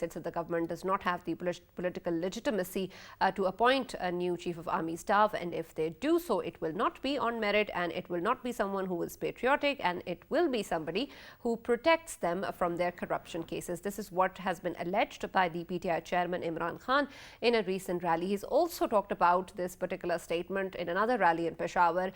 said that the government does not have the political legitimacy to appoint a new chief of army staff, and if they do so, it will not be on merit, and it will not be someone who is patriotic, and it will be somebody who protects them from their corruption cases. This is what has been alleged by the PTI chairman Imran Khan in a recent rally. He's also talked about this particular statement in another rally in Peshawar,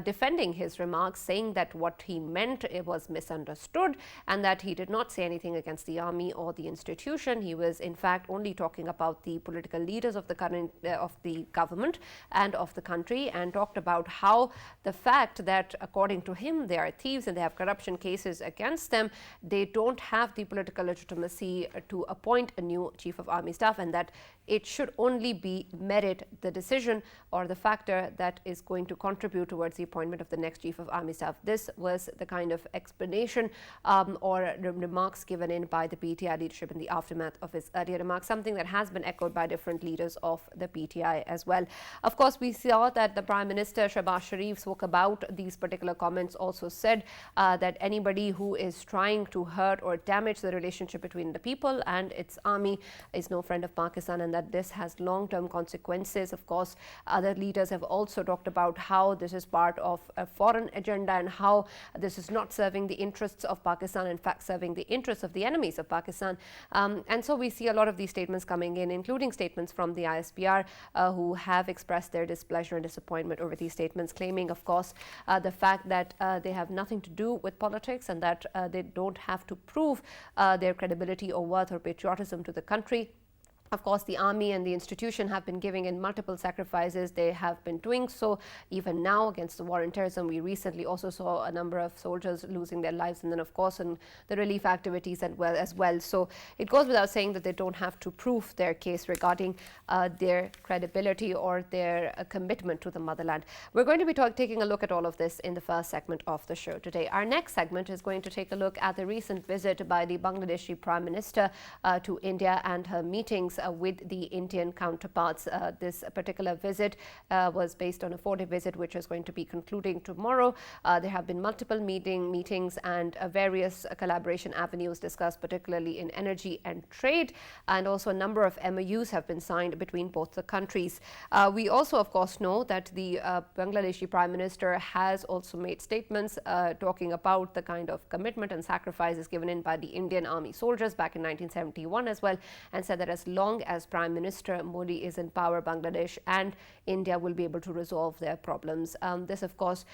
defending his remarks, saying that what he meant was misunderstood and that he did not say anything against the army or the institution. He was in fact only talking about the political leaders of the current of the government and of the country, and talked about how the fact that according to him they are thieves and they have corruption cases against them, they don't have the political legitimacy to appoint a new chief of army staff, and that it should only be merit, the decision or the factor that is going to contribute towards the appointment of the next chief of army staff. This was the kind of explanation or remarks given in by the PTI leadership in the aftermath of his earlier remarks, something that has been echoed by different leaders of the PTI as well. Of course, we saw that the Prime Minister Shehbaz Sharif spoke about these particular comments, also said that anybody who is trying to hurt or damage the relationship between the people and its army is no friend of Pakistan, and that this has long-term consequences. Of course, other leaders have also talked about how this is part of a foreign agenda and how this is not serving the interests of Pakistan, in fact serving the interests of the enemies of Pakistan. And so we see a lot of these statements coming in, including statements from the ISPR who have expressed their displeasure and disappointment over these statements, claiming, of course, the fact that they have nothing to do with politics and that they don't have to prove their credibility or worth or patriotism to the country. Of course, the army and the institution have been giving in multiple sacrifices. They have been doing so even now against the war on terrorism. We recently also saw a number of soldiers losing their lives, and then, of course, in the relief activities as well. So it goes without saying that they don't have to prove their case regarding their credibility or their commitment to the motherland. We're going to be taking a look at all of this in the first segment of the show today. Our next segment is going to take a look at the recent visit by the Bangladeshi Prime Minister to India and her meetings with the Indian counterparts. This particular visit was based on a 4-day visit, which is going to be concluding tomorrow. There have been multiple meetings and various collaboration avenues discussed, particularly in energy and trade, and also a number of MOUs have been signed between both the countries. We also, of course, know that the Bangladeshi Prime Minister has also made statements talking about the kind of commitment and sacrifices given in by the Indian army soldiers back in 1971 as well, and said that as long as Prime Minister Modi is in power, Bangladesh and India will be able to resolve their problems. This, of course,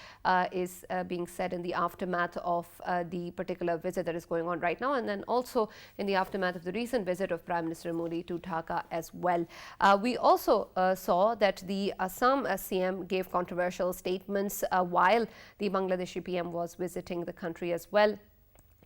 is being said in the aftermath of the particular visit that is going on right now, and then also in the aftermath of the recent visit of Prime Minister Modi to Dhaka as well. We also saw that the Assam CM gave controversial statements while the Bangladeshi PM was visiting the country as well,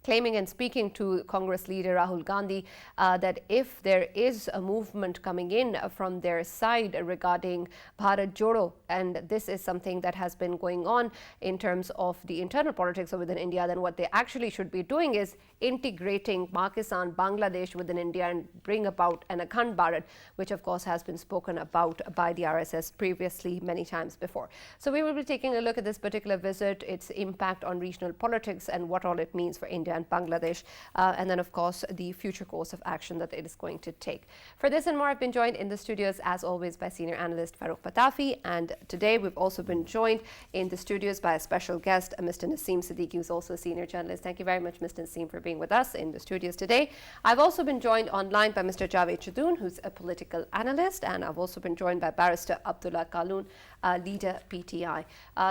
claiming and speaking to Congress leader Rahul Gandhi that if there is a movement coming in from their side regarding Bharat Jodo, and this is something that has been going on in terms of the internal politics within India, then what they actually should be doing is integrating Pakistan, Bangladesh within India and bring about an Akhand Bharat, which of course has been spoken about by the RSS previously many times before. So we will be taking a look at this particular visit, its impact on regional politics and what all it means for India and Bangladesh, and then of course the future course of action that it is going to take. For this and more, I've been joined in the studios as always by senior analyst Farooq Patafi, and today we've also been joined in the studios by a special guest, Mr. Naseem Siddiqui, who's also a senior journalist. Thank you very much, Mr. Naseem, for being with us in the studios today. I've also been joined online by Mr. Javed Chadoon, who's a political analyst, and I've also been joined by Barrister Abdullah Kaloon, leader PTI.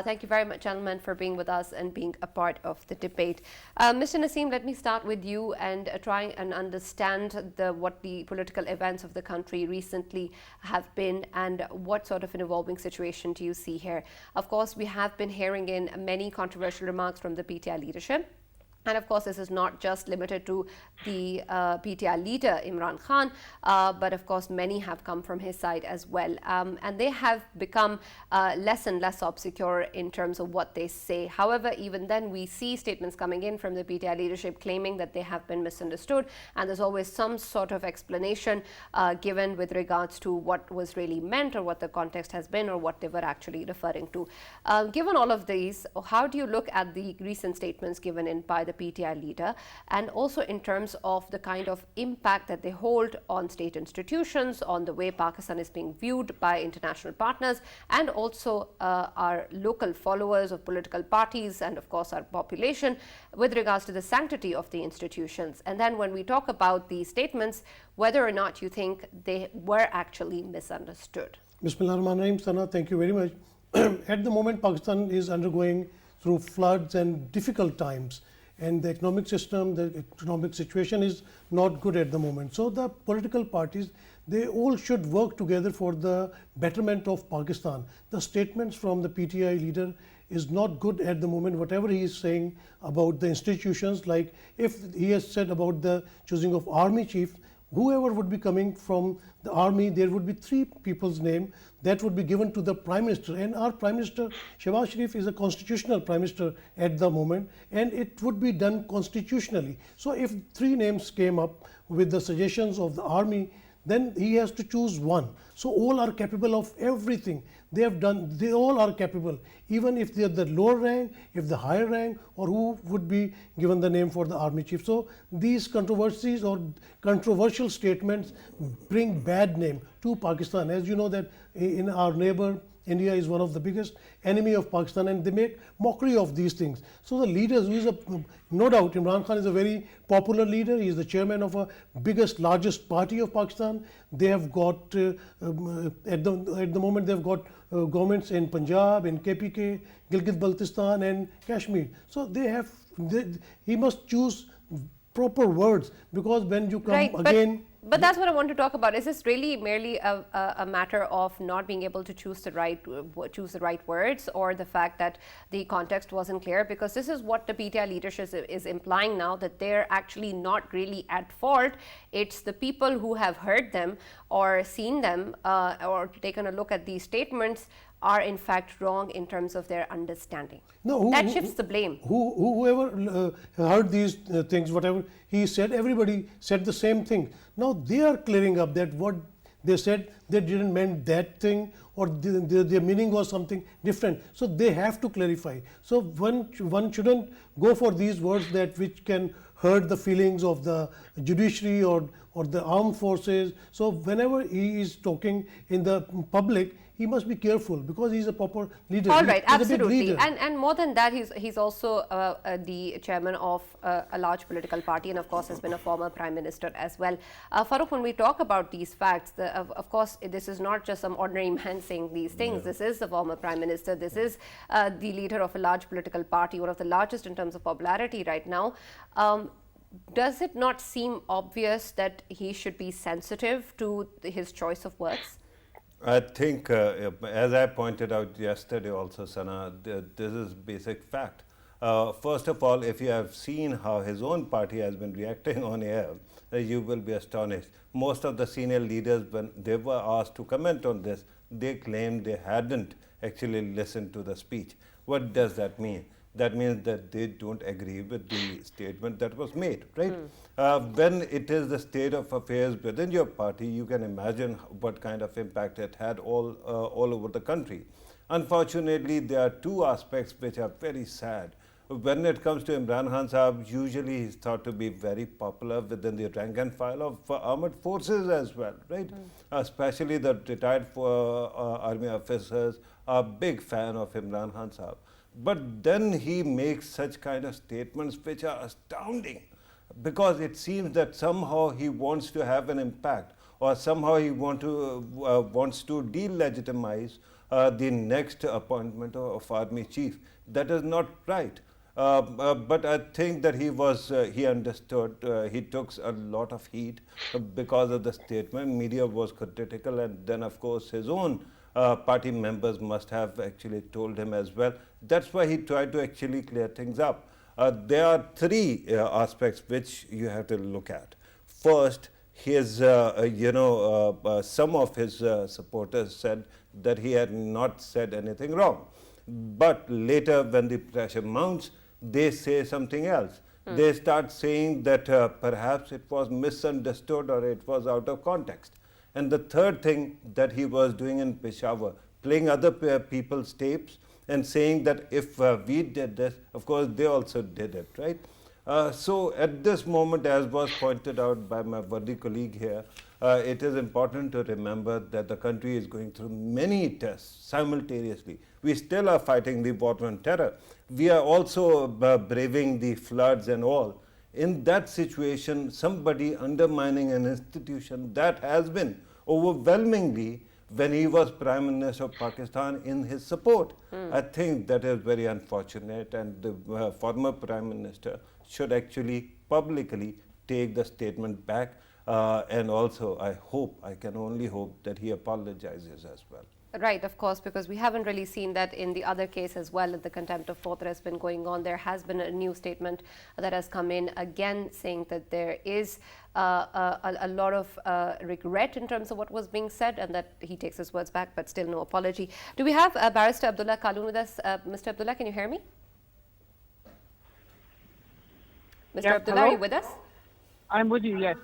Thank you very much, gentlemen, for being with us and being a part of the debate. Mr. Naseem, let me start with you and try and understand what the political events of the country recently have been and what sort of an evolving situation do you see here. Of course, we have been hearing in many controversial remarks from the PTI leadership. And of course, this is not just limited to the PTI leader, Imran Khan, but of course, many have come from his side as well. And they have become less and less obscure in terms of what they say. However, even then, we see statements coming in from the PTI leadership claiming that they have been misunderstood. And there's always some sort of explanation given with regards to what was really meant or what the context has been or what they were actually referring to. Given all of these, how do you look at the recent statements given in by the the PTI leader, and also in terms of the kind of impact that they hold on state institutions, on the way Pakistan is being viewed by international partners, and also our local followers of political parties, and of course our population, with regards to the sanctity of the institutions. And then when we talk about these statements, whether or not you think they were actually misunderstood. Bismillah ar-Rahman ar-Rahim, Sana, thank you very much. At the moment, Pakistan is undergoing through floods and difficult times, and the economic system, the economic situation is not good at the moment. So the political parties, they all should work together for the betterment of Pakistan. The statements from the PTI leader is not good at the moment. Whatever he is saying about the institutions, like if he has said about the choosing of army chief, whoever would be coming from the army, there would be 3 people's name that would be given to the Prime Minister. And our Prime Minister, Shehbaz Sharif, is a constitutional Prime Minister at the moment, and it would be done constitutionally. So if 3 names came up with the suggestions of the army, then he has to choose one. So all are capable of everything. They all are capable, even if they are the lower rank, if the higher rank, or who would be given the name for the army chief. So these controversies or controversial statements bring bad name to Pakistan. As you know that in our neighbor, India is one of the biggest enemy of Pakistan, and they make mockery of these things. So the leaders, no doubt Imran Khan is a very popular leader. He is the chairman of a largest party of Pakistan. They have got at the moment they have got governments in Punjab, in KPK, Gilgit-Baltistan, and Kashmir. So he must choose proper words, because when you come again. But that's what I want to talk about. Is this really merely a matter of not being able to choose the right words, or the fact that the context wasn't clear? Because this is what the PTI leadership is implying now, that they're actually not really at fault. It's the people who have heard them or seen them or taken a look at these statements are in fact wrong in terms of their understanding. No, that shifts the blame. Whoever heard these things, whatever he said, everybody said the same thing. Now they are clearing up that what they said, they didn't mean that thing, or their meaning was something different. So they have to clarify. So one shouldn't go for these words that which can hurt the feelings of the judiciary or the armed forces. So whenever he is talking in the public, he must be careful, because he's a proper leader. All right, absolutely. And more than that, he's also the chairman of a large political party, and of course has been a former prime minister as well. Farooq, when we talk about these facts, of course this is not just some ordinary man saying these things. Yeah. This is the former prime minister. This is the leader of a large political party, one of the largest in terms of popularity right now. Does it not seem obvious that he should be sensitive to his choice of words? I think, as I pointed out yesterday also, Sana, this is basic fact. First of all, if you have seen how his own party has been reacting on air, you will be astonished. Most of the senior leaders, when they were asked to comment on this, they claimed they hadn't actually listened to the speech. What does that mean? That means that they don't agree with the statement that was made, right? When it is the state of affairs within your party, you can imagine what kind of impact it had all over the country. Unfortunately, there are 2 aspects which are very sad. When it comes to Imran Khan Sahab, usually he's thought to be very popular within the rank and file of armed forces as well, right? Especially the retired army officers are a big fan of Imran Khan Sahab. But then he makes such kind of statements which are astounding, because it seems that somehow he wants to have an impact, or somehow he wants to delegitimize the next appointment of army chief. That is not right. But I think that he understood, he took a lot of heat because of the statement. Media was critical, and then of course his own party members must have actually told him as well. That's why he tried to actually clear things up. There are 3 aspects which you have to look at. First, his, some of his supporters said that he had not said anything wrong. But later, when the pressure mounts, they say something else. They start saying that perhaps it was misunderstood or it was out of context. And the third thing that he was doing in Peshawar, playing other people's tapes and saying that if we did this, of course they also did it, right? So at this moment, as was pointed out by my worthy colleague here, it is important to remember that the country is going through many tests simultaneously. We still are fighting the war on terror. We are also braving the floods and all. In that situation, somebody undermining an institution that has been overwhelmingly, when he was Prime Minister of Pakistan, in his support. I think that is very unfortunate, and the former Prime Minister should actually publicly take the statement back, and also I can only hope that he apologizes as well. Right, of course, because we haven't really seen that in the other case as well. The contempt of court that has been going on. There has been a new statement that has come in again saying that there is a lot of regret in terms of what was being said, and that he takes his words back, but still no apology. Do we have Barrister Abdullah Kaloon with us? Mr. Abdullah, can you hear me? Mr. Abdullah, hello? are you with us? I'm with you, yes.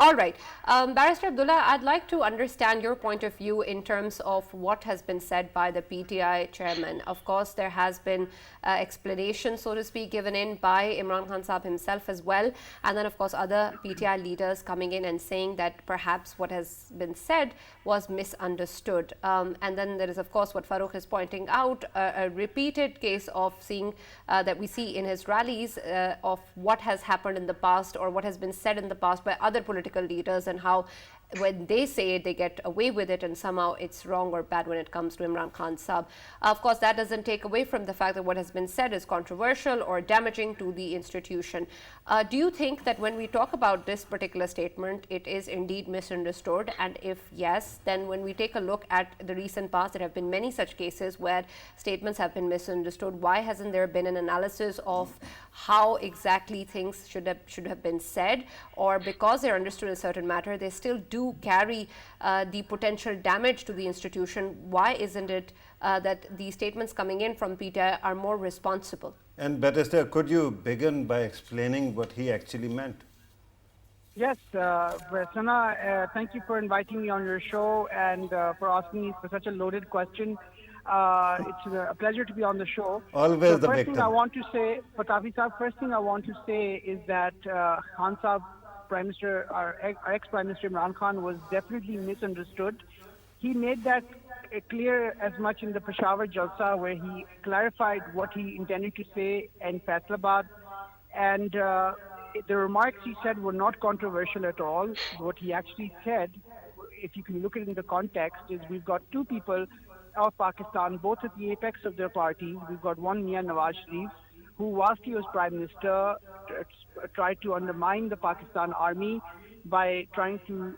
All right. Barrister Abdullah, I'd like to understand your point of view in terms of what has been said by the PTI chairman. Of course, there has been explanation, so to speak, given in by Imran Khan Saab himself as well. And then, of course, other PTI leaders coming in and saying that perhaps what has been said was misunderstood. And then there is, of course, what Farooq is pointing out, a repeated case of seeing that we see in his rallies of what has happened in the past or what has been said in the past by other political leaders, and how when they say it, they get away with it, and somehow it's wrong or bad when it comes to Imran Khan Saab. Of course, that doesn't take away from the fact that what has been said is controversial or damaging to the institution. Do you think that when we talk about this particular statement, it is indeed misunderstood? And if yes, then when we take a look at the recent past, there have been many such cases where statements have been misunderstood. Why hasn't there been an analysis of how exactly things should have been said, or because they're understood in a certain matter, they still do carry the potential damage to the institution? Why isn't it that the statements coming in from PTI are more responsible? And Barrister, could you begin by explaining what he actually meant? Yes, Sana, thank you for inviting me on your show and for asking me for such a loaded question. It's a pleasure to be on the show. Always the first victim. thing I want to say, Fatafi Saab, first thing I want to say is that Khan Saab, Prime Minister, our ex-Prime Minister Imran Khan, was definitely misunderstood. He made that clear as much in the Peshawar Jalsa, where he clarified what he intended to say in Faisalabad. And the remarks he said were not controversial at all. What he actually said, if you can look at it in the context, is we've got two people of Pakistan, both at the apex of their parties. We've got one, Mia Nawaz Sharif, who, whilst he was Prime Minister, tried to undermine the Pakistan army by trying to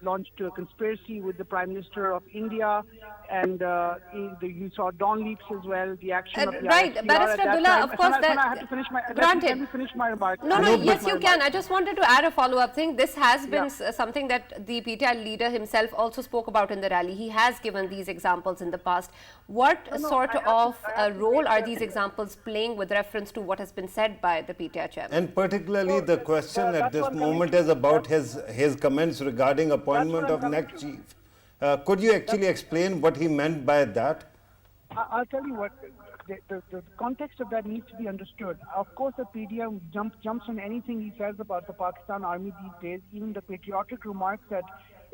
launch a conspiracy with the Prime Minister of India, and you saw dawn leaps as well. The action of the right, ISPR Barrister at that Abdullah, time. of course, Sana, I have to finish my. granted. Let me finish my remark. No, yes, you can. I just wanted to add a follow-up thing. This has been something that the PTI leader himself also spoke about in the rally. He has given these examples in the past. What sort of role are these examples playing with reference to what has been said by the PTI chairman? And particularly the question at this moment is about his comments regarding appointment of next chief. Could you actually explain what he meant by that? I'll tell you what, the context of that needs to be understood. Of course, the PDM jumps on anything he says about the Pakistan army these days, even the patriotic remarks that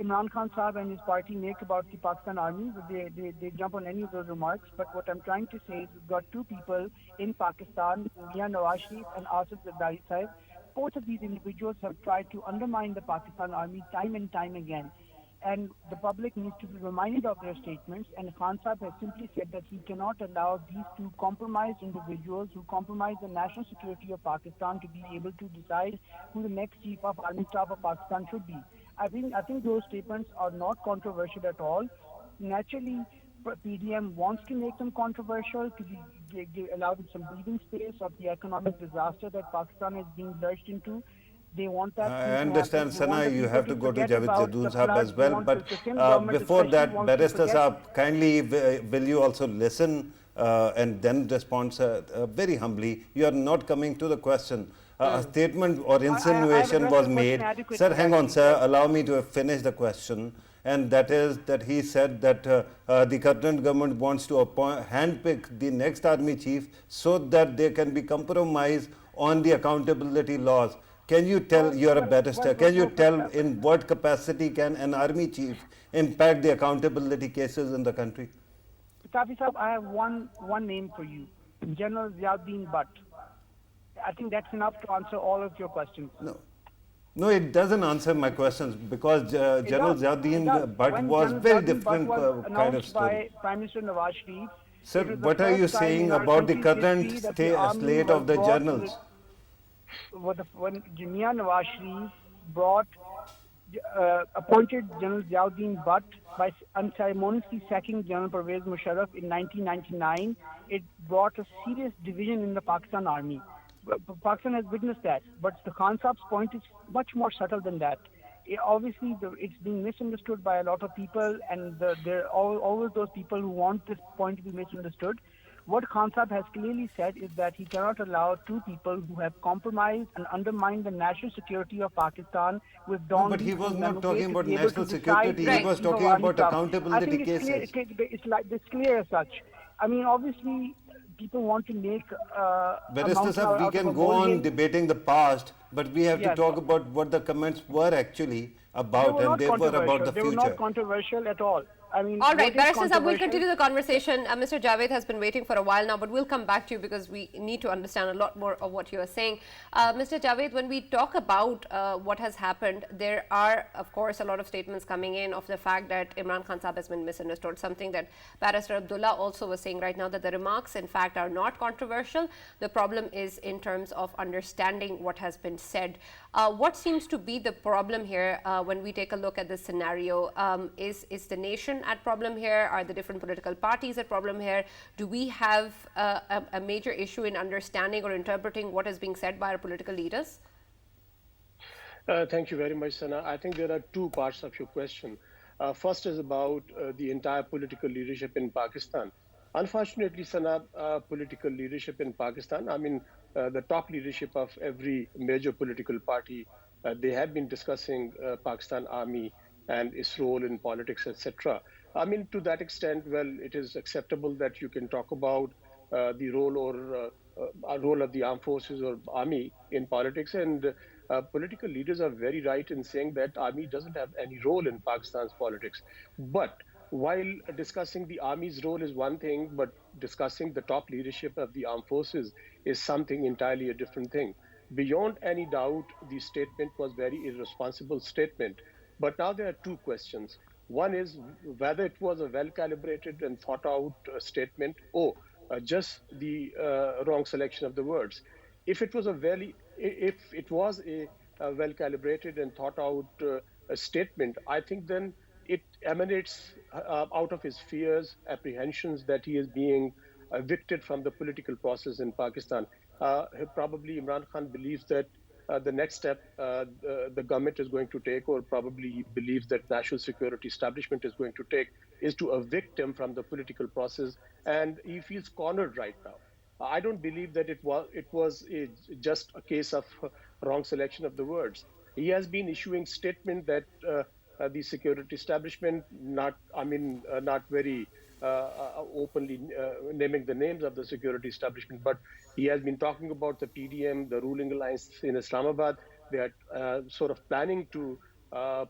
Imran Khan Saab and his party make about the Pakistan army, they jump on any of those remarks. But what I'm trying to say is we've got two people in Pakistan, Mia Nawaz Sharif and Asif Zardari Sahib. Both of these individuals have tried to undermine the Pakistan army time and time again. And the public needs to be reminded of their statements. And Khan Saab has simply said that he cannot allow these two compromised individuals who compromise the national security of Pakistan to be able to decide who the next chief of army staff of Pakistan should be. I think those statements are not controversial at all. Naturally, PDM wants to make them controversial to be allowed some breathing space of the economic disaster that Pakistan is being lurched into. They want that. I understand, Sana, you have to go to Javed Zadoon Saab as well. But before that, Barrister Saab, kindly will you also listen and then respond very humbly. You are not coming to the question. a statement or I have insinuation addressed was the question made. adequately, Sir, hang on, actually, sir. sir. Allow me to finish the question. And that is that he said that the current government wants to handpick the next army chief so that there can be compromise on the accountability laws. Can you tell, you're a barrister, can you tell in what capacity can an army chief impact the accountability cases in the country? Safi Saab, I have one name for you, General Ziauddin Butt. I think that's enough to answer all of your questions. No. No, it doesn't answer my questions because General It does. Ziauddin Butt When was General very Ziauddin Butt different was kind of announced story. by Prime Minister Nawaz Sharif, Sir, it was the what are you first time saying in our about the country's current history that the army slate was of the brought to journals? when Jamia Nawaz Sharif appointed General Ziauddin Butt by unceremoniously sacking General Pervez Musharraf in 1999, it brought a serious division in the Pakistan army. Pakistan has witnessed that, but the Khan Saab's point is much more subtle than that. Obviously, it's being misunderstood by a lot of people, and there are always those people who want this point to be misunderstood. What Khan Saab has clearly said is that he cannot allow two people who have compromised and undermined the national security of Pakistan with Don But he Lee was and not Manouche talking to about be able national to decide security. the He was chief of talking army about staff. I accountability think it's clear. cases. It's clear as such. I mean, obviously, people want to make a Barrister mountain Sahab, we out of can a go on molehill. debating the past, but we have to Yes. talk about what the comments were actually They about, were and not they were about controversial. the They were future. not controversial at all. I mean, All right, what is Barrister Saab, we'll controversial- continue the conversation. Mr. Javed has been waiting for a while now, but we'll come back to you because we need to understand a lot more of what you are saying. Mr. Javed, when we talk about what has happened, there are, of course, a lot of statements coming in of the fact that Imran Khan Saab has been misunderstood, something that Barrister Abdullah also was saying right now, that the remarks, in fact, are not controversial. The problem is in terms of understanding what has been said. What seems to be the problem here when we take a look at this scenario? Is the nation at problem here? Are the different political parties at problem here? Do we have a major issue in understanding or interpreting what is being said by our political leaders? Thank you very much, Sana. I think there are two parts of your question. First is about the entire political leadership in Pakistan. Unfortunately, Sana, political leadership in Pakistan, I mean, the top leadership of every major political party, they have been discussing Pakistan Army and its role in politics, etc. I mean, to that extent, well, it is acceptable that you can talk about the role or role of the armed forces or army in politics, and political leaders are very right in saying that army doesn't have any role in Pakistan's politics. But while discussing the army's role is one thing, but discussing the top leadership of the armed forces is something entirely a different thing. Beyond any doubt, the statement was very irresponsible statement. But now there are two questions. One is whether it was a well-calibrated and thought-out statement, or just the wrong selection of the words. If it was a well-calibrated and thought-out statement, I think then it emanates out of his fears, apprehensions that he is being evicted from the political process in Pakistan. Probably Imran Khan believes that the next step the government is going to take, or probably he believes that national security establishment is going to take, is to evict him from the political process, and he feels cornered right now. I don't believe that it was just a case of wrong selection of the words. He has been issuing statement that the security establishment, not very openly naming the names of the security establishment, but he has been talking about the PDM, the ruling alliance in Islamabad. They are sort of planning to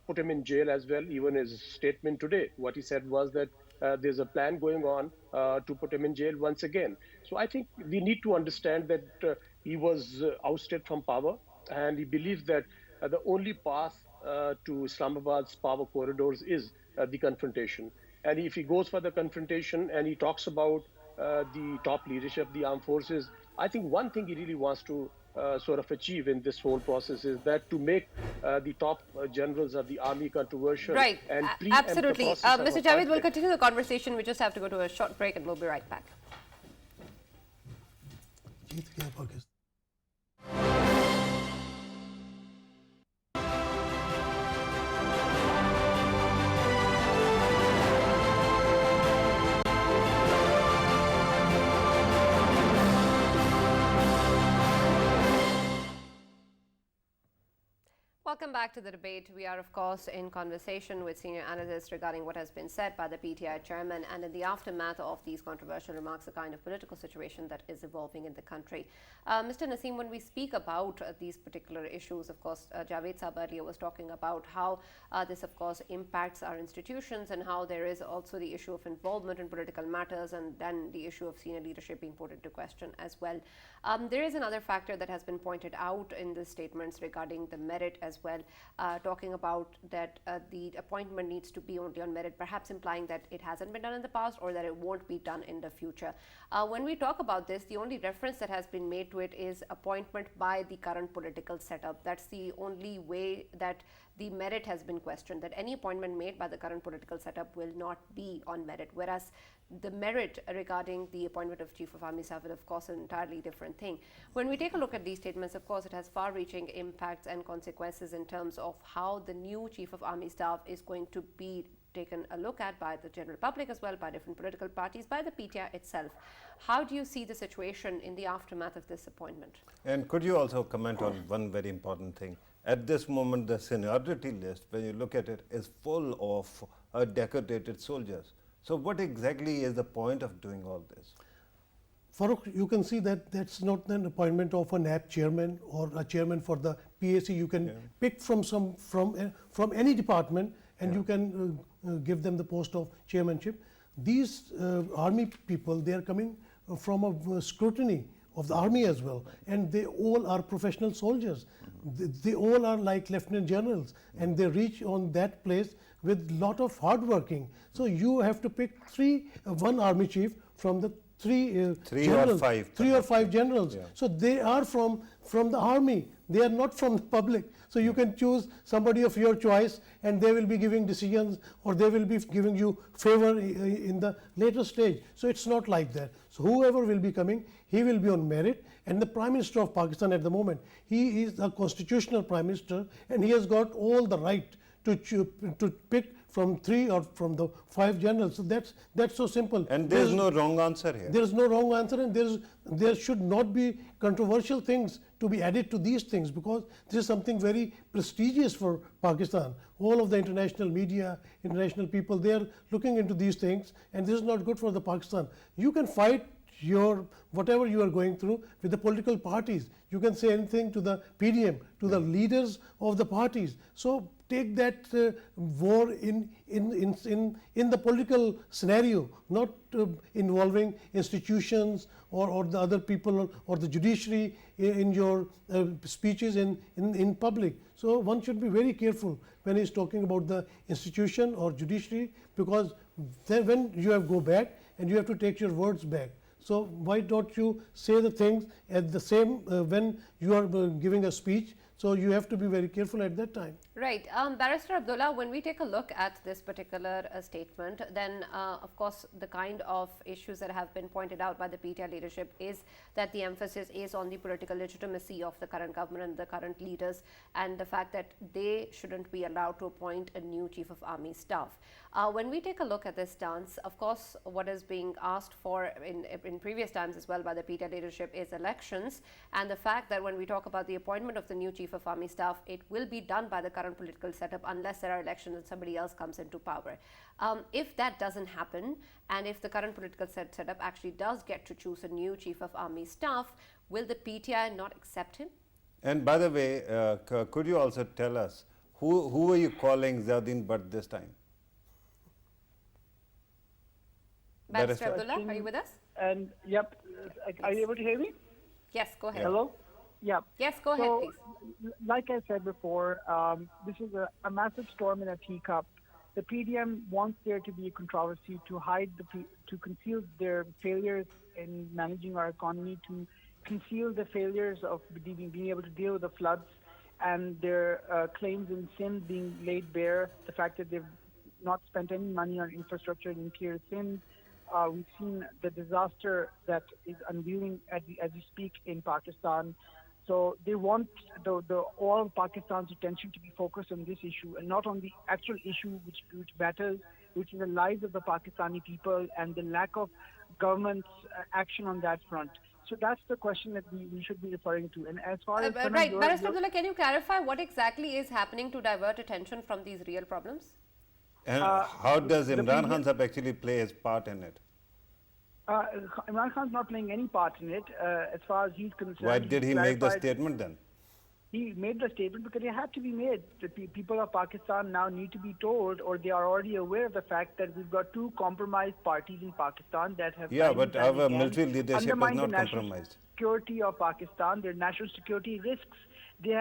put him in jail as well. Even his statement today, what he said was that there's a plan going on to put him in jail once again. So I think we need to understand that he was ousted from power, and he believes that the only path to Islamabad's power corridors is the confrontation. And if he goes for the confrontation and he talks about the top leadership of the armed forces, I think one thing he really wants to sort of achieve in this whole process is that to make the top generals of the army controversial, Right, and preempt the absolutely. process of Mr. a Javed, we'll conflict. continue the conversation. We just have to go to a short break and we'll be right back. जीत गया Pakistan. Welcome back to the debate. We are, of course, in conversation with senior analysts regarding what has been said by the PTI chairman, and in the aftermath of these controversial remarks, the kind of political situation that is evolving in the country. Mr. Naseem, when we speak about these particular issues, of course, Javed Saab earlier was talking about how this, of course, impacts our institutions and how there is also the issue of involvement in political matters and then the issue of senior leadership being put into question as well. There is another factor that has been pointed out in the statements regarding the merit as well, talking about that the appointment needs to be only on merit, perhaps implying that it hasn't been done in the past or that it won't be done in the future. When we talk about this, the only reference that has been made to it is appointment by the current political setup. That's the only way that the merit has been questioned, that any appointment made by the current political setup will not be on merit, whereas the merit regarding the appointment of Chief of Army Staff is, of course, an entirely different thing. When we take a look at these statements, of course, it has far-reaching impacts and consequences in terms of how the new Chief of Army Staff is going to be taken a look at by the general public as well, by different political parties, by the PTI itself. How do you see the situation in the aftermath of this appointment? And could you also comment on one very important thing? At this moment, the seniority list, when you look at it, is full of decorated soldiers. So what exactly is the point of doing all this? Farooq, you can see that that's not an appointment of a NAP chairman or a chairman for the PAC. You can pick from any department and you can give them the post of chairmanship. These army people, they are coming from a scrutiny of the army as well, and they all are professional soldiers. They all are like lieutenant generals, and they reach on that place with lot of hard working. So you have to pick one army chief from the three or five generals. Yeah. So they are from the army. They are not from the public. So you can choose somebody of your choice, and they will be giving decisions or they will be giving you favor in the later stage. So it's not like that. So whoever will be coming, he will be on merit. And the Prime Minister of Pakistan at the moment, he is a constitutional Prime Minister, and he has got all the right to pick from 3 or from the 5 generals. So that's so simple. And there's no wrong answer here. There is no wrong answer, and there should not be controversial things to be added to these things, because this is something very prestigious for Pakistan. All of the international media, international people, they are looking into these things, and this is not good for the Pakistan. You can fight whatever you are going through with the political parties. You can say anything to the PDM, to the leaders of the parties. So take that war in the political scenario, not involving institutions or the other people or the judiciary in your speeches in public. So one should be very careful when he's talking about the institution or judiciary, because then when you go back and you have to take your words back. So why don't you say the things at the same when you are giving a speech? So you have to be very careful at that time. Right. Barrister Abdullah, when we take a look at this particular statement, then of course the kind of issues that have been pointed out by the PTI leadership is that the emphasis is on the political legitimacy of the current government and the current leaders, and the fact that they shouldn't be allowed to appoint a new Chief of Army Staff. When we take a look at this stance, of course what is being asked for in previous times as well by the PTI leadership is elections, and the fact that when we talk about the appointment of the new Chief of Army Staff, it will be done by the current political setup unless there are elections and somebody else comes into power. If that doesn't happen, and if the current political setup actually does get to choose a new Chief of Army Staff, will the PTI not accept him? And by the way, could you also tell us who are you calling Zadin Bhatt this time? Barrister Abdullah, are you with us? And yep, are you able to hear me? Yes, go ahead. Hello? Yeah. Yes, go ahead, please. Like I said before, this is a massive storm in a teacup. The PDM wants there to be a controversy to conceal their failures in managing our economy, to conceal the failures of being able to deal with the floods, and their claims in sin being laid bare, the fact that they've not spent any money on infrastructure in Kir Sindh. We've seen the disaster that is unveiling as we speak in Pakistan. So they want all of Pakistan's attention to be focused on this issue and not on the actual issue which matters, which is the lives of the Pakistani people and the lack of government's action on that front. So that's the question that we should be referring to. And as far as Right, Barrister Abdullah, can you clarify what exactly is happening to divert attention from these real problems? And how does the Imran PTI Khan Sahib actually play his part in it? Imran Khan's not playing any part in it, as far as he's concerned. Why did he make the statement then? He made the statement because it had to be made. The people of Pakistan now need to be told, or they are already aware of the fact that we've got two compromised parties in Pakistan that have. Yeah, but our military leadership is undermined not the national compromised. security of Pakistan, their national security risks. They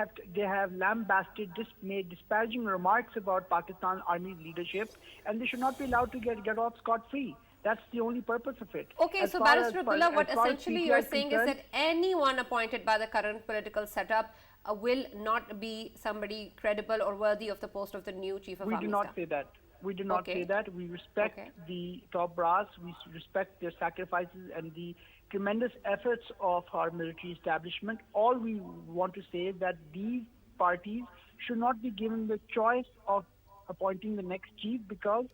have lambasted, made disparaging remarks about Pakistan Army leadership, and they should not be allowed to get off scot-free. That's the only purpose of it. Okay, so Barrister Abdullah, what essentially you're saying is that anyone appointed by the current political setup will not be somebody credible or worthy of the post of the new Chief of Army Staff. We do not say that. We do not say that. We respect the top brass. We respect their sacrifices and the tremendous efforts of our military establishment. All we want to say is that these parties should not be given the choice of appointing the next chief because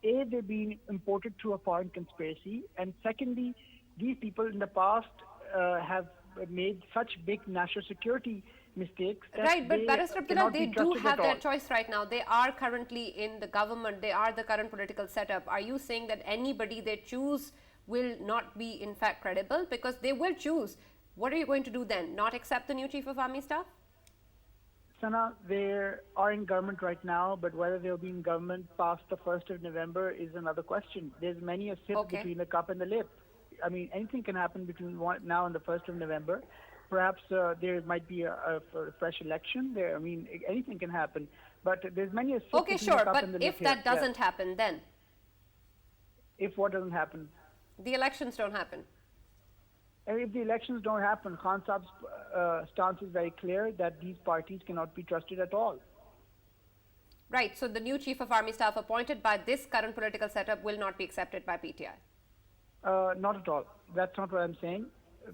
A, they've been imported through a foreign conspiracy, and secondly, these people in the past have made such big national security mistakes. Right, but Barrister Abdullah, they do have their choice right now. They are currently in the government. They are the current political setup. Are you saying that anybody they choose will not be in fact credible? Because they will choose. What are you going to do then? Not accept the new Chief of Army Staff? Sana, they are in government right now, but whether they'll be in government past the 1st of November is another question. There's many a sip between the cup and the lip. I mean, anything can happen between now and the 1st of November. Perhaps there might be a fresh election there. I mean, anything can happen. But there's many a sip between the cup and the lip. But if that doesn't happen, then? If what doesn't happen? The elections don't happen. And if the elections don't happen, Khan Saab's stance is very clear that these parties cannot be trusted at all. Right. So the new Chief of Army Staff appointed by this current political setup will not be accepted by PTI. Not at all. That's not what I'm saying.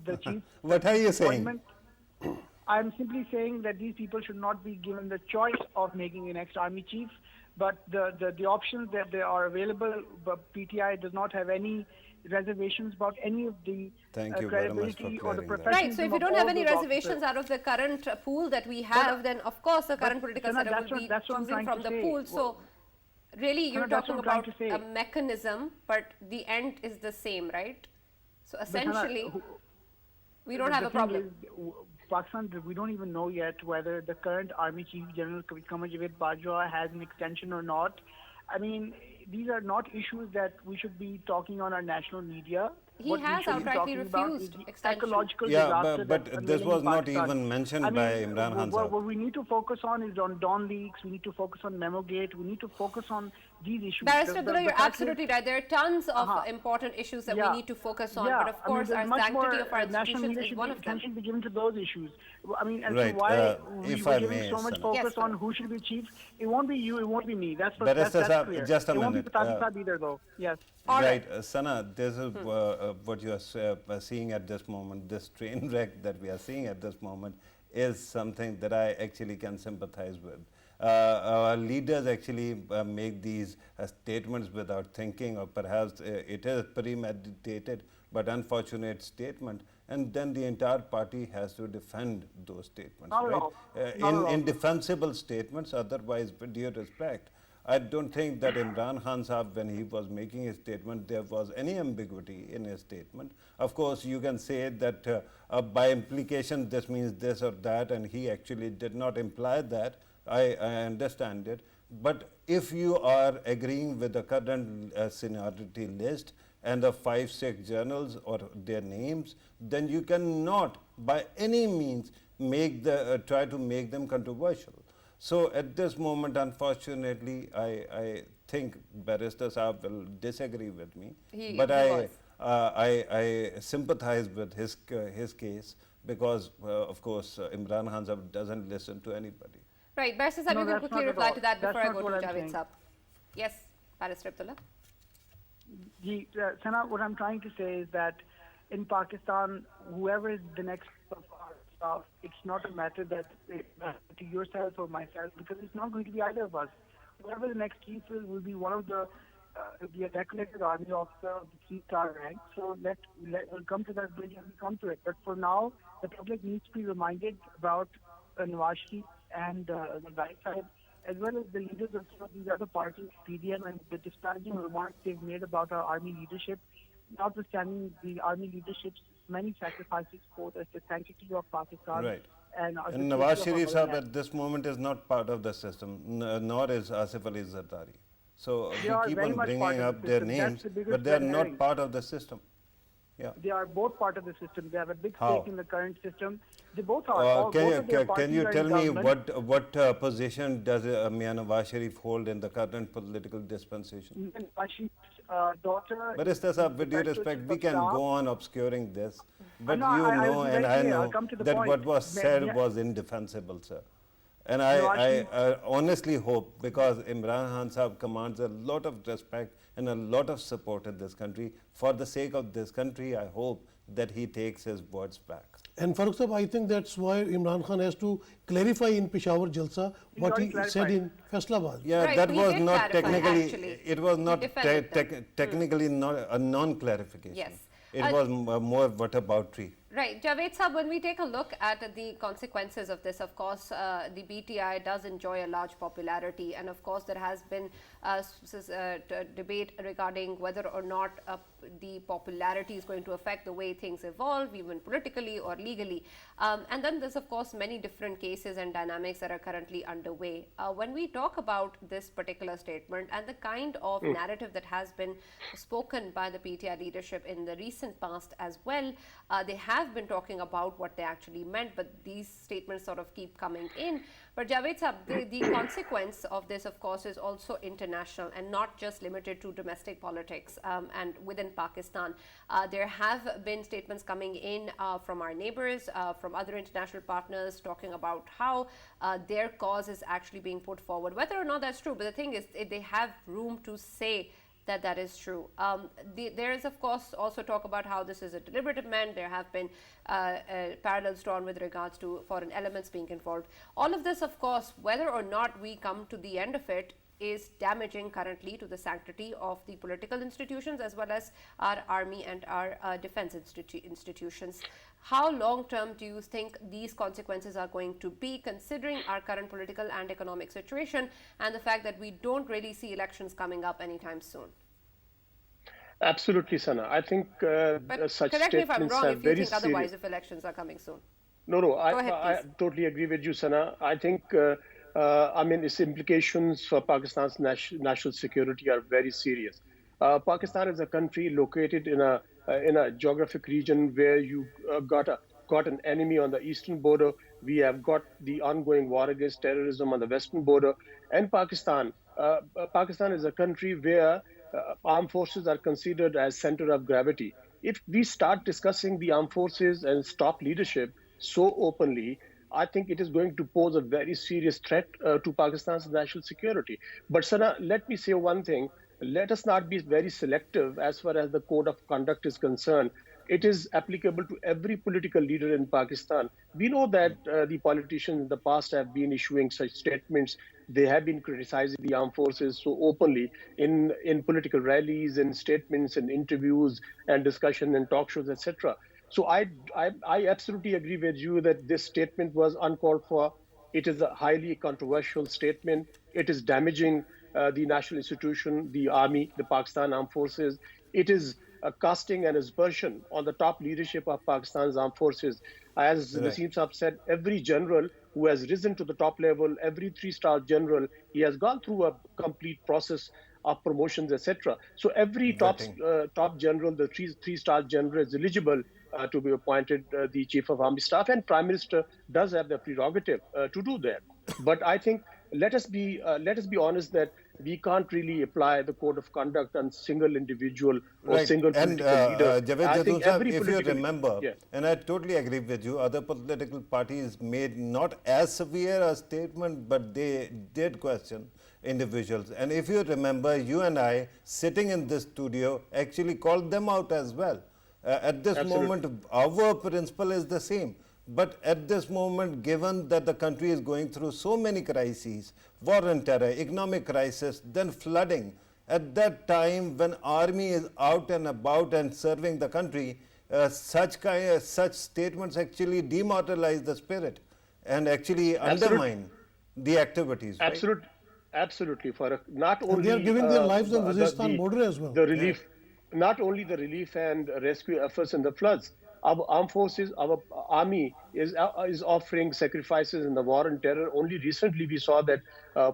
The chief. What are you saying? I'm simply saying that these people should not be given the choice of making the next army chief, but the options that they are available. But PTI does not have any reservations about any of the credibility or the professionalism. Right, so if you don't have any reservations out of the current pool that we have, then of course the current political setup will be choosing from the pool. So really you're talking about a mechanism, but the end is the same, right? So essentially, we don't have a problem. Pakistan, we don't even know yet whether the current Army Chief General Qamar Javed Bajwa has an extension or not. I mean, these are not issues that we should be talking on our national media. He has outrightly refused extension. But this was not even mentioned by Imran Khan. What we need to focus on is on Dawn leaks. We need to focus on Memogate. We need to focus on these issues. Barrister Abdullah, you're absolutely right. There are tons of important issues that we need to focus on. But of course, our sanctity of our institutions is one of them. Attention be given to those issues. I mean, as right. to why we if were I giving may, so much focus on who should be chief. It won't be you. It won't be me. That's clear. Just a minute. It won't be Pataki Saab either, though. Yes. Right, Sana, this is what you are seeing at this moment, this train wreck that we are seeing at this moment is something that I actually can sympathize with. Our leaders actually make these statements without thinking, or perhaps it is premeditated but unfortunate statement, and then the entire party has to defend those statements, right? Indefensible statements, otherwise with due respect. I don't think that Imran Khan Sahib, when he was making his statement, there was any ambiguity in his statement. Of course, you can say that by implication this means this or that, and he actually did not imply that. I understand it. But if you are agreeing with the current seniority list and the 5-6 journals or their names, then you cannot by any means make try to make them controversial. So at this moment, unfortunately, I think Barrister Saab will disagree with me, but I sympathize with his case because, of course, Imran Khan Saab doesn't listen to anybody. Right, Barrister Saab, you can quickly reply to that before I go to Javed Saab. Yes, Barrister Abdullah. Sana, what I'm trying to say is that in Pakistan, whoever is the next of our staff, it's not a matter that to yourself or myself, because it's not going to be either of us. Whoever the next chief will be one of the the decorated army officer of the three-star rank. So we'll come to that bridge when we come to it. But for now, the public needs to be reminded about Nawaz Sharif and the right side, as well as the leaders of some of these other parties, PDM, and the disparaging remarks they've made about our army leadership, notwithstanding the army leadership's many sacrifices for the sanctity of Pakistan. Right. And And Nawaz Sharif Sahab at this moment is not part of the system, nor is Asif Ali Zardari. So They we are keep very on much bringing part of up the their system. That's names, the biggest but they are red not herring. part of the system. Yeah. They are both part of the system. They have a big How? stake in the current system. They both are. Can both of their you parties are tell in me government. what position does Mian Nawaz Sharif hold in the current political dispensation? Even Ashif's daughter. Barrister is Saab, with due the respect, Chief we of can Staff. go on obscuring this, but No, you I know will be and very I clear. I'll know come to the that point. what was said Yeah. was indefensible, sir. And No, I actually- honestly hope, because Imran Khan Sahab commands a lot of respect and a lot of support in this country, for the sake of this country, I hope that he takes his words back. And Farooq Sahab, I think that's why Imran Khan has to clarify in Peshawar Jalsa what already he said clarified. in Faisalabad. Yeah, Right, that he was did not clarify, technically, actually. it was He not defended them. technically not a non-clarification. Yes. It was more whataboutery. Right. Javed Saab, when we take a look at the consequences of this, of course, the PTI does enjoy a large popularity. And of course, there has been debate regarding whether or not the popularity is going to affect the way things evolve, even politically or legally. And then there's, of course, many different cases and dynamics that are currently underway. When we talk about this particular statement and the kind of narrative that has been spoken by the PTI leadership in the recent past as well, they have been talking about what they actually meant, but these statements sort of keep coming in. But Javed Saab, the consequence of this, of course, is also international and not just limited to domestic politics and within Pakistan. There have been statements coming in from our neighbors, from other international partners, talking about how their cause is actually being put forward. Whether or not that's true, but the thing is, they have room to say that is true. There is, of course, also talk about how this is a deliberate amendment. There have been parallels drawn with regards to foreign elements being involved. All of this, of course, whether or not we come to the end of it, is damaging currently to the sanctity of the political institutions as well as our army and our defense institutions. How long term do you think these consequences are going to be, considering our current political and economic situation and the fact that we don't really see elections coming up anytime soon? Absolutely, Sana. I think But such correct me if I'm statements wrong are if you very think otherwise, serious. if elections are coming soon. No, Go ahead, I please. totally agree with you, Sana. I think, I mean, its implications for Pakistan's national security are very serious. Pakistan is a country located in a geographic region where you got an enemy on the eastern border. We have got the ongoing war against terrorism on the western border, and Pakistan is a country where armed forces are considered as center of gravity. If we start discussing the armed forces and stop leadership so openly, I think it is going to pose a very serious threat to Pakistan's national security. But Sana, let me say one thing. Let us not be very selective as far as the code of conduct is concerned. It is applicable to every political leader in Pakistan. We know that the politicians in the past have been issuing such statements. They have been criticizing the armed forces so openly in political rallies, in statements, in interviews, and discussion and talk shows, etc. So I absolutely agree with you that this statement was uncalled for. It is a highly controversial statement. It is damaging the national institution, the army, the Pakistan Armed Forces. It is casting an aspersion on the top leadership of Pakistan's armed forces. As Right. Naseem Saab said, every general who has risen to the top level, every three-star general, he has gone through a complete process of promotions, etc. So every Vetting. top general, the three-star general, is eligible to be appointed the chief of army staff, and prime minister does have the prerogative to do that. But I think let us be honest that we can't really apply the code of conduct on single individual or Right. single And political leader. Javed I Jadoo think Sahab, every if you political remember, yeah. and I totally agree with you, other political parties made not as severe a statement, but they did question individuals. And if you remember, you and I, sitting in this studio, actually called them out as well. At this Absolutely. moment, our principle is the same. But at this moment, given that the country is going through so many crises, war and terror, economic crisis, then flooding, At that time, when army is out and about and serving the country, such statements actually demoralize the spirit and actually Absolutely. undermine the activities, right? Absolute, absolutely. Not And they are only giving their lives on the, Waziristan the border as well. the Yeah. relief, not only the relief and rescue efforts in the floods. Our armed forces, our army is offering sacrifices in the war on terror. Only recently we saw that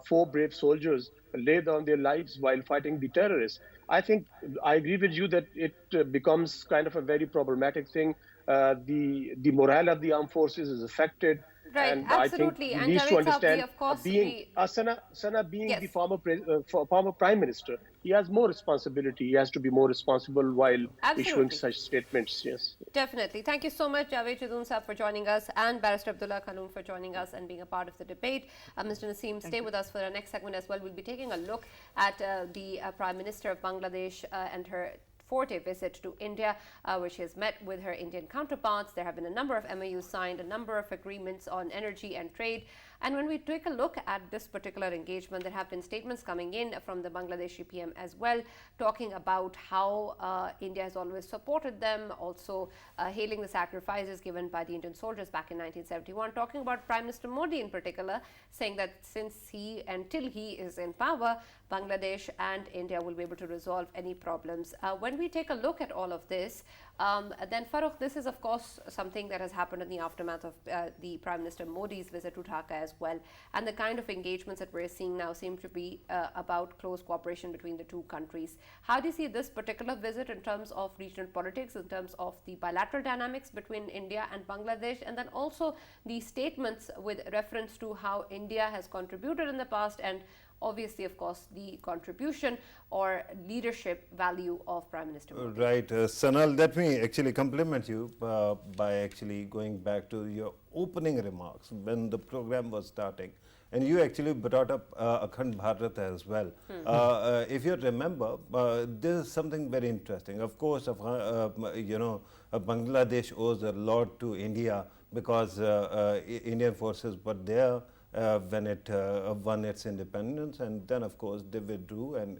4 brave soldiers lay down their lives while fighting the terrorists. I think I agree with you that it becomes kind of a very problematic thing. The morale of the armed forces is affected, Right, and I think absolutely. he And needs to Javed Saab, we understand of course, being we, Sana being yes. the former prime minister, he has more responsibility. He has to be more responsible while issuing Absolutely. such statements. Yes. Definitely. Thank you so much, Javed Chadoon Saab, for joining us, and Barrister Abdullah Khanun for joining us and being a part of the debate. Mr. Naseem, stay with us for our next segment as well. We'll be taking a look at the Prime Minister of Bangladesh and her 4-day visit to India, where she has met with her Indian counterparts. There have been a number of MOUs signed, a number of agreements on energy and trade. And when we take a look at this particular engagement, there have been statements coming in from the Bangladeshi PM as well, talking about how India has always supported them, also hailing the sacrifices given by the Indian soldiers back in 1971, talking about Prime Minister Modi in particular, saying that until he is in power, Bangladesh and India will be able to resolve any problems. When we take a look at all of this, then Farooq, this is of course something that has happened in the aftermath of the Prime Minister Modi's visit to Dhaka as well, and the kind of engagements that we're seeing now seem to be about close cooperation between the two countries. How do you see this particular visit in terms of regional politics, in terms of the bilateral dynamics between India and Bangladesh, and then also the statements with reference to how India has contributed in the past, and obviously, of course, the contribution or leadership value of Prime Minister Modi? Right. Sanal, let me actually compliment you by actually going back to your opening remarks when the program was starting. And you actually brought up Akhand Bharat as well. If you remember, this is something very interesting. Of course, Bangladesh owes a lot to India because Indian forces were there when it won its independence, and then of course they withdrew, and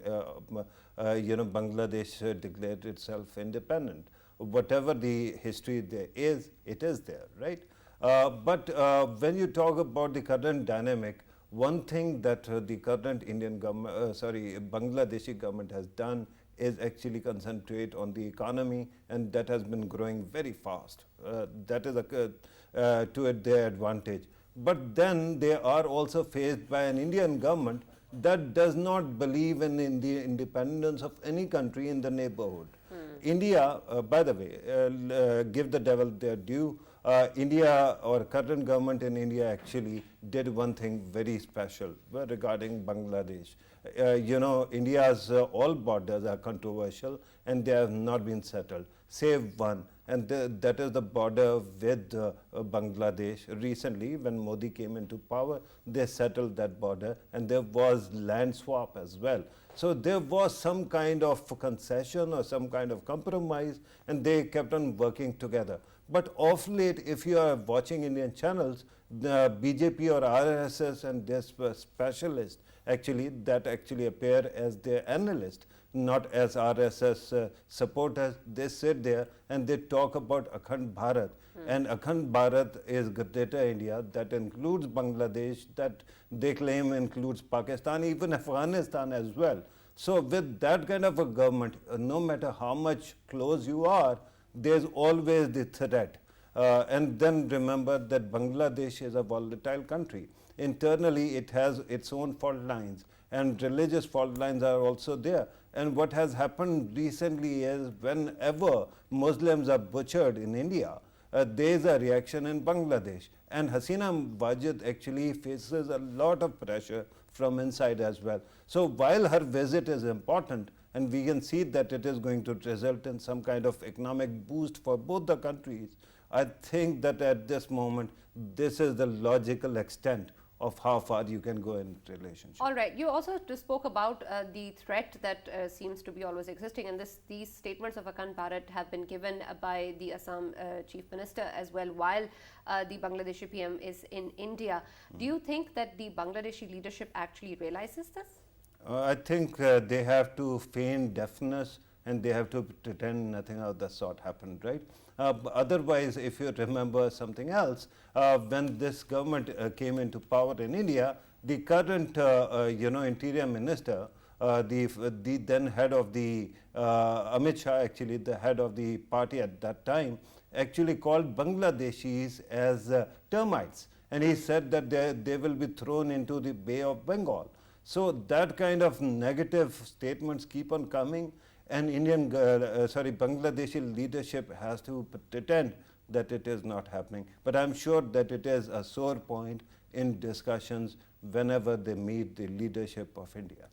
Bangladesh declared itself independent. Whatever the history there is, it is there, right? But when you talk about the current dynamic, one thing that the current Bangladeshi government has done is actually concentrate on the economy, and that has been growing very fast. That is to their advantage. But then they are also faced by an Indian government that does not believe in the independence of any country in the neighborhood. India, by the way, give the devil their due. India, or current government in India actually did one thing very special regarding Bangladesh. India's all borders are controversial and they have not been settled, save one, and that is the border with Bangladesh. Recently, when Modi came into power, they settled that border, and there was land swap as well. So there was some kind of concession or some kind of compromise, and they kept on working together. But of late, if you are watching Indian channels, the BJP or RSS and their specialists that actually appear as their analysts, not as RSS supporters. They sit there and they talk about Akhand Bharat. And Akhand Bharat is Greater India, that includes Bangladesh, that they claim includes Pakistan, even Afghanistan as well. So with that kind of a government, no matter how much close you are, there's always the threat. And then remember that Bangladesh is a volatile country. Internally, it has its own fault lines, and religious fault lines are also there. And what has happened recently is whenever Muslims are butchered in India, there is a reaction in Bangladesh. And Hasina Wajid actually faces a lot of pressure from inside as well. So while her visit is important, and we can see that it is going to result in some kind of economic boost for both the countries, I think that at this moment, this is the logical extent of how far you can go in relationship. All right. You also spoke about the threat that seems to be always existing, and these statements of Akhand Bharat have been given by the Assam Chief Minister as well, while the Bangladeshi PM is in India. Do you think that the Bangladeshi leadership actually realizes this? I think they have to feign deafness and they have to pretend nothing of the sort happened, right? Otherwise, if you remember something else, when this government came into power in India, the current interior minister, the then head of the Amit Shah, actually the head of the party at that time, actually called Bangladeshis as termites, and he said that they will be thrown into the Bay of Bengal. So that kind of negative statements keep on coming, and Bangladeshi leadership has to pretend that it is not happening. But I'm sure that it is a sore point in discussions whenever they meet the leadership of India.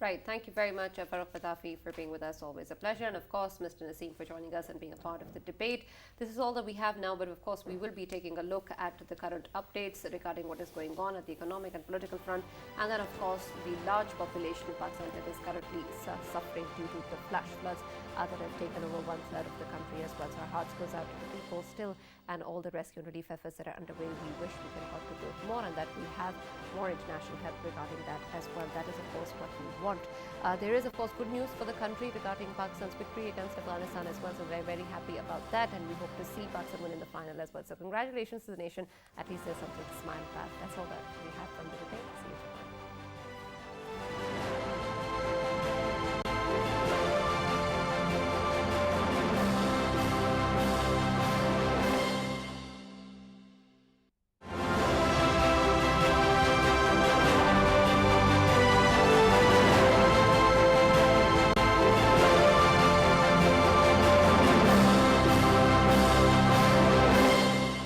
Right. Thank you very much, Farooq Fatafi, for being with us. Always a pleasure. And of course, Mr. Naseem for joining us and being a part of the debate. This is all that we have now, but of course, we will be taking a look at the current updates regarding what is going on at the economic and political front. And then, of course, the large population in Pakistan that is currently suffering due to the flash floods that have taken over 1/3 of the country as well. So our hearts goes out to the people still and all the rescue and relief efforts that are underway. We wish we can contribute more and that we have more international help regarding that as well. That is, of course, what we want. There is, of course, good news for the country regarding Pakistan's victory against Afghanistan as well. So we're very happy about that, and we hope to see Pakistan win in the final as well. So congratulations to the nation. At least there's something to smile about. That's all that we have from the debate. See you tomorrow.